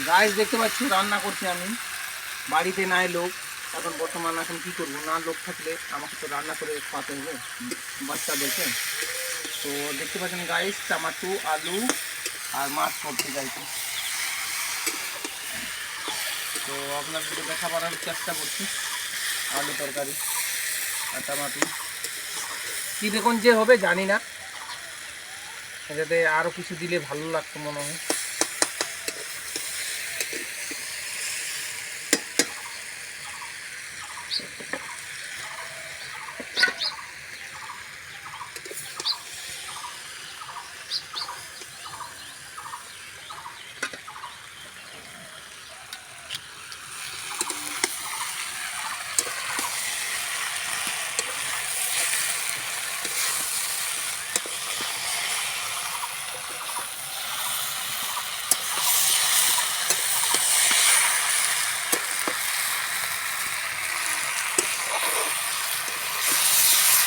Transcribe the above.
Guys দেখতে পাচ্ছ রান্না করছি আমি, বাড়িতে নাই লোক এখন বর্তমান। এখন কি করবো, না লোক থাকলে আমাকে তো রান্না করে খাওয়াতে হবে বাচ্চাদেরকে। তো দেখতে পাচ্ছেন গাইস, টমাটো, আলু আর মাছ সবজি গাইছে। তো আপনাদেরকে দেখাবার চেষ্টা করছি আলু তরকারি আর টমাটো। কী দেখুন যে হবে জানি না, যাতে আরও কিছু দিলে ভালো লাগতো মনে হয়।